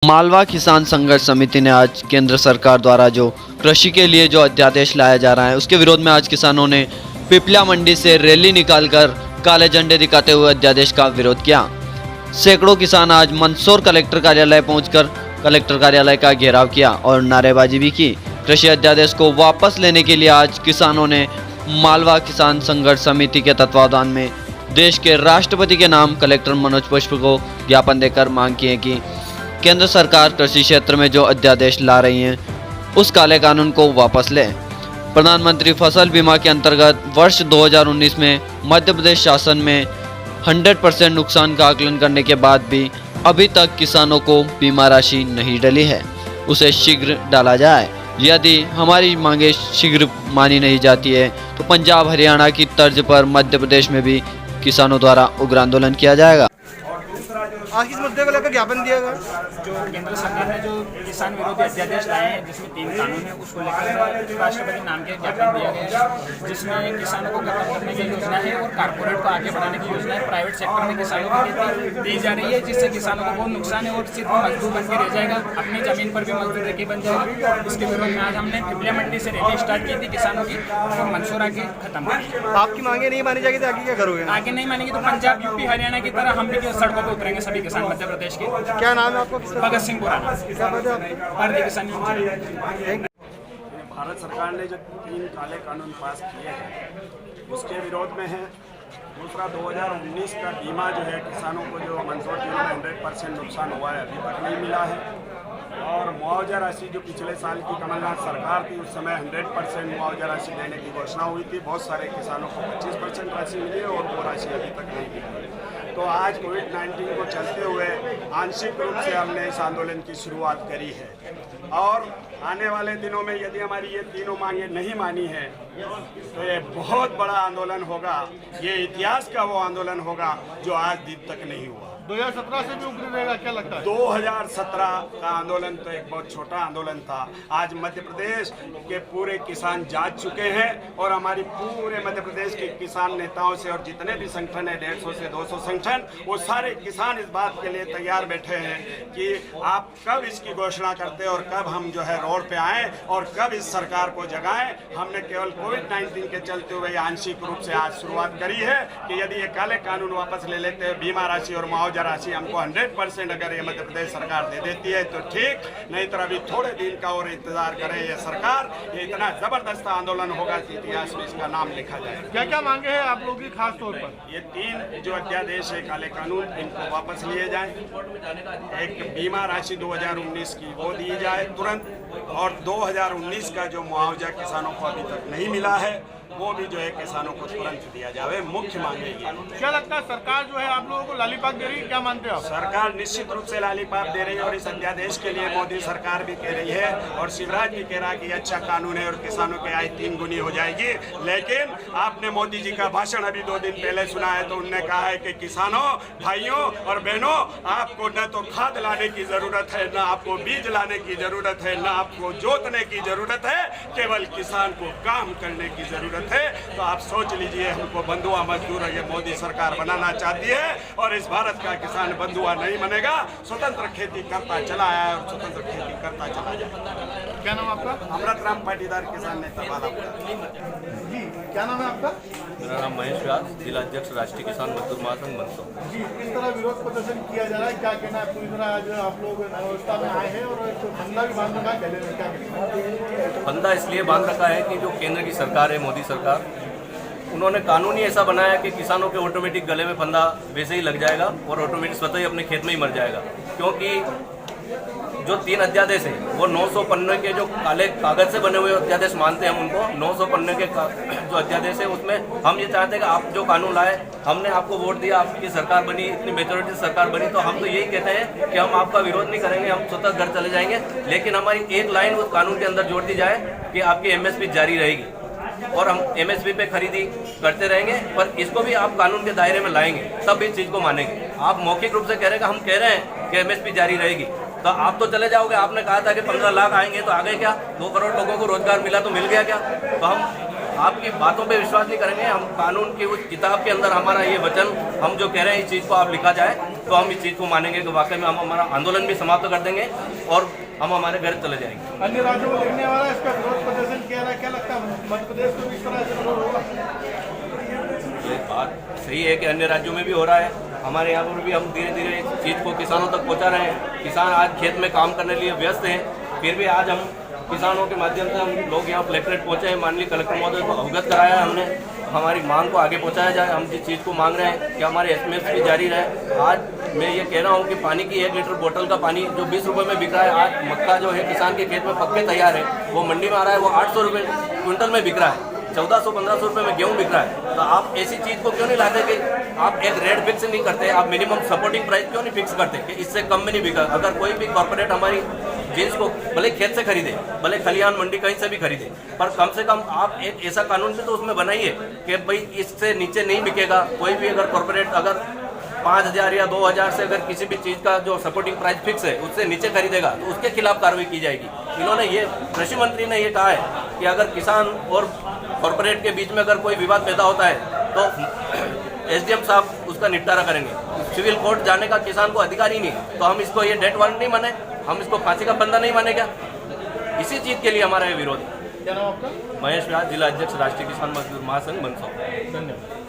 मालवा किसान संघर्ष समिति ने आज केंद्र सरकार द्वारा जो कृषि के लिए जो अध्यादेश लाया जा रहा है उसके विरोध में आज किसानों ने पिपलिया मंडी से रैली निकालकर काले झंडे दिखाते हुए अध्यादेश का विरोध किया। सैकड़ों किसान आज मंदसौर कलेक्टर कार्यालय पहुंचकर कलेक्टर कार्यालय का घेराव किया और नारेबाजी भी की। कृषि अध्यादेश को वापस लेने के लिए आज किसानों ने मालवा किसान संघर्ष समिति के तत्वावधान में देश के राष्ट्रपति के नाम कलेक्टर मनोज पुष्प को ज्ञापन देकर मांग की है कि केंद्र सरकार कृषि क्षेत्र में जो अध्यादेश ला रही है उस काले कानून को वापस ले। प्रधानमंत्री फसल बीमा के अंतर्गत वर्ष 2019 में मध्य प्रदेश शासन में 100% नुकसान का आकलन करने के बाद भी अभी तक किसानों को बीमा राशि नहीं डली है, उसे शीघ्र डाला जाए। यदि हमारी मांगे शीघ्र मानी नहीं जाती है तो पंजाब हरियाणा की तर्ज पर मध्य प्रदेश में भी किसानों द्वारा उग्र आंदोलन किया जाएगा। आज किस मुद्दे को लेकर ज्ञापन दिया गया? जो केंद्र सरकार ने जो किसान विरोधी अध्यादेश लाए हैं जिसमें 3 कानून है उसको लेकर राष्ट्रपति नाम के ज्ञापन दिया गया है, जिसमें किसानों को खत्म करने की योजना है और कारपोरेट को आगे बढ़ाने की योजना है। प्राइवेट सेक्टर में किसानों की खेती दी जा रही है जिससे किसानों को बहुत नुकसान है और सिर्फ मजदूर बन के रह जाएगा, अपनी जमीन पर भी मजदूर रह के बन जाएगा। इसके विरोध में आज हमने पिपलिया मंडी से रैली स्टार्ट की थी किसानों की और मंदसौर आके खत्म की। आपकी मांगे नहीं मानी जाएगी तो आगे क्या करोगे? आगे नहीं मानेंगे तो पंजाब यूपी हरियाणा की तरह हम भी सड़कों पर उतरेंगे सभी किसान मध्य प्रदेश के। क्या नाम है आपका? भगत सिंह पुराना क्या बात है आपकी? भारतीय किसान यूनियन। भारत सरकार ने जो 3 काले कानून पास किए हैं उसके विरोध में है। दूसरा 2019 का बीमा जो है किसानों को जो मंदसौर जिले में 100% नुकसान हुआ है अभी तक नहीं मिला है। और मुआवजा राशि जो पिछले साल की कमलनाथ सरकार थी उस समय 100% मुआवजा राशि देने की घोषणा हुई थी। बहुत सारे किसानों को 25% राशि मिली और वो राशि अभी तक नहीं मिली। तो आज कोविड-19 को चलते हुए आंशिक रूप से हमने इस आंदोलन की शुरुआत करी है और आने वाले दिनों में यदि हमारी ये तीनों मांगे नहीं मानी है तो ये बहुत बड़ा आंदोलन होगा। ये इतिहास का वो आंदोलन होगा जो आज दिन तक नहीं हुआ। 2017 से भी उग्र रहेगा क्या लगता है? 2017 का आंदोलन तो एक बहुत छोटा आंदोलन था। आज मध्य प्रदेश के पूरे किसान जाग चुके हैं और हमारी पूरे मध्य प्रदेश के किसान नेताओं से और जितने भी संगठन है 150 से 200 संगठन वो सारे किसान इस बात के लिए तैयार बैठे हैं कि आप कब इसकी घोषणा करते और कब हम जो है रोड पे आएँ और कब इस सरकार को जगाएं। हमने केवल कोविड-19 के चलते हुए आंशिक रूप से आज शुरुआत करी है कि यदि ये काले कानून वापस ले लेते हैं, बीमा राशि और मुआवजा राशि हमको 100% अगर ये मध्य प्रदेश सरकार दे देती है तो ठीक, नहीं तो अभी थोड़े दिन का और इंतजार करें ये सरकार। ये इतना जबरदस्त आंदोलन होगा कि इतिहास में इसका नाम लिखा जाए। क्या क्या मांगे हैं आप लोगों की खास तौर पर? ये 3 जो अध्यादेश है काले कानून इनको वापस लिए जाए। एक बीमा राशि 2019 की वो दी जाए तुरंत और 2019 का जो मुआवजा किसानों को अभी तक नहीं मिला है वो भी जो है किसानों को तुरंत दिया जाए। मुख्य मांगे ये। क्या लगता है सरकार जो है आप लोगों को लालीपाप दे रही है? क्या मानते हो आप? सरकार निश्चित रूप से लालीपाप दे रही है और इस अध्यादेश के लिए मोदी सरकार भी कह रही है और शिवराज भी कह रहा है कि अच्छा कानून है और किसानों की आय 3 गुनी हो जाएगी। लेकिन आपने मोदी जी का भाषण अभी 2 दिन पहले सुना है तो उन्होंने कहा है कि किसानों भाइयों और बहनों आपको न तो खाद लाने की जरूरत है, न आपको बीज लाने की जरूरत है, न आपको जोतने की जरूरत है, केवल किसान को काम करने की जरूरत है। तो आप सोच लीजिए हमको बंधुआ मजदूर ये मोदी सरकार बनाना चाहती है और इस भारत का किसान बंधुआ नहीं बनेगा। स्वतंत्र खेती करता चला आया है और स्वतंत्र खेती करता चला जाए। क्या नाम आपका? अमृत राम पाटीदार किसान नेता बालापुर। जी क्या नाम है आपका? मेरा नाम महेश व्यास, जिला अध्यक्ष राष्ट्रीय किसान मजदूर महासंघ मंदसौर। जी किस तरह विरोध प्रदर्शन किया जा रहा है, क्या कहना है? पूरी तरह आज आप लोग अवस्था में आए हैं और एक फंदा भी बांध रखा है, गले में क्या कहना? फंदा इसलिए बांध रखा है कि जो केंद्र की सरकार है, मोदी सरकार, उन्होंने कानून ही ऐसा बनाया कि किसानों के ऑटोमेटिक गले में फंदा वैसे ही लग जाएगा और ऑटोमेटिक स्वतः ही अपने खेत में ही मर जाएगा। क्योंकि जो 3 अध्यादेश है वो 900 पन्ने के जो काले कागज से बने हुए अध्यादेश मानते हैं हम उनको। 900 पन्ने के जो अध्यादेश है उसमें हम ये चाहते हैं कि आप जो कानून लाए, हमने आपको वोट दिया, आपकी सरकार बनी, इतनी मेजोरिटी सरकार बनी, तो हम तो यही कहते हैं कि हम आपका विरोध नहीं करेंगे, हम स्वतः घर चले जाएंगे। लेकिन हमारी एक लाइन उस कानून के अंदर जोड़ दी जाए कि आपकी MSP जारी रहेगी और हम MSP पे खरीदी करते रहेंगे, पर इसको भी आप कानून के दायरे में लाएंगे तब इस चीज़ को मानेंगे। आप मौखिक रूप से कह रहे हैं कि हम कह रहे हैं कि MSP जारी रहेगी, तो आप तो चले जाओगे। आपने कहा था कि 15 लाख आएंगे तो आ गए क्या? 2 करोड़ लोगों को रोजगार मिला तो मिल गया क्या? तो हम आपकी बातों पे विश्वास नहीं करेंगे। हम कानून की उस किताब के अंदर हमारा ये वचन हम जो कह रहे हैं इस चीज़ को आप लिखा जाए तो हम इस चीज़ को मानेंगे कि वाकई में हम हमारा आंदोलन भी समाप्त कर देंगे और हम हमारे घर चले जाएंगे। अन्य राज्यों में देखने वाला इसका विरोध प्रदर्शन किया रहा है, क्या लगता है मध्य प्रदेश में भी इस तरह से विरोध होगा? ये बात सही है कि अन्य राज्यों में भी हो रहा है, हमारे यहाँ पर भी हम धीरे धीरे इस चीज़ को किसानों तक पहुँचा रहे हैं। किसान आज खेत में काम करने के लिए व्यस्त हैं, फिर भी आज हम किसानों के माध्यम से हम लोग यहाँ कलेक्ट्रेट पहुँचे हैं, माननीय कलेक्टर महोदय को अवगत कराया है हमने, हमारी मांग को आगे पहुँचाया जाए। हम जिस चीज़ को मांग रहे हैं कि हमारे एसएमएस भी जारी रहे। आज मैं ये कह रहा हूँ कि पानी की 1 लीटर बोतल का पानी जो 20 रुपये में बिक रहा है, आज मक्का जो है किसान के खेत में पक के तैयार है, वो मंडी में आ रहा है, वो 800 रुपये क्विंटल में बिक रहा है, 1400-1500 रुपये में गेहूँ बिक रहा है। तो आप ऐसी चीज़ को क्यों नहीं लाते कि आप एक रेट फिक्स नहीं करते, आप मिनिमम सपोर्टिंग प्राइस क्यों नहीं फिक्स करते कि इससे कम में नहीं बिका। अगर कोई भी कॉर्पोरेट हमारी जींस को भले खेत से खरीदे, भले खलिहान मंडी कहीं से भी खरीदे, पर कम से कम आप एक ऐसा कानून भी तो उसमें बनाइए कि भाई इससे नीचे नहीं बिकेगा। कोई भी अगर कॉर्पोरेट अगर 5000 या 2000 से अगर किसी भी चीज़ का जो सपोर्टिंग प्राइस फिक्स है उससे नीचे खरीदेगा तो उसके खिलाफ कार्रवाई की जाएगी। इन्होंने ये कृषि मंत्री ने ये कहा है कि अगर किसान और कॉर्पोरेट के बीच में अगर कोई विवाद पैदा होता है तो एसडीएम साहब उसका निपटारा करेंगे। सिविल कोर्ट जाने का किसान को अधिकार ही नहीं, तो हम इसको ये डेथ वारंट नहीं माने, हम इसको फांसी का बंदा नहीं माने क्या? इसी चीज़ के लिए हमारा ये विरोध है। क्या नाम आपका? महेश व्यास, जिला अध्यक्ष राष्ट्रीय किसान मजदूर महासंघ मंदसौर। धन्यवाद।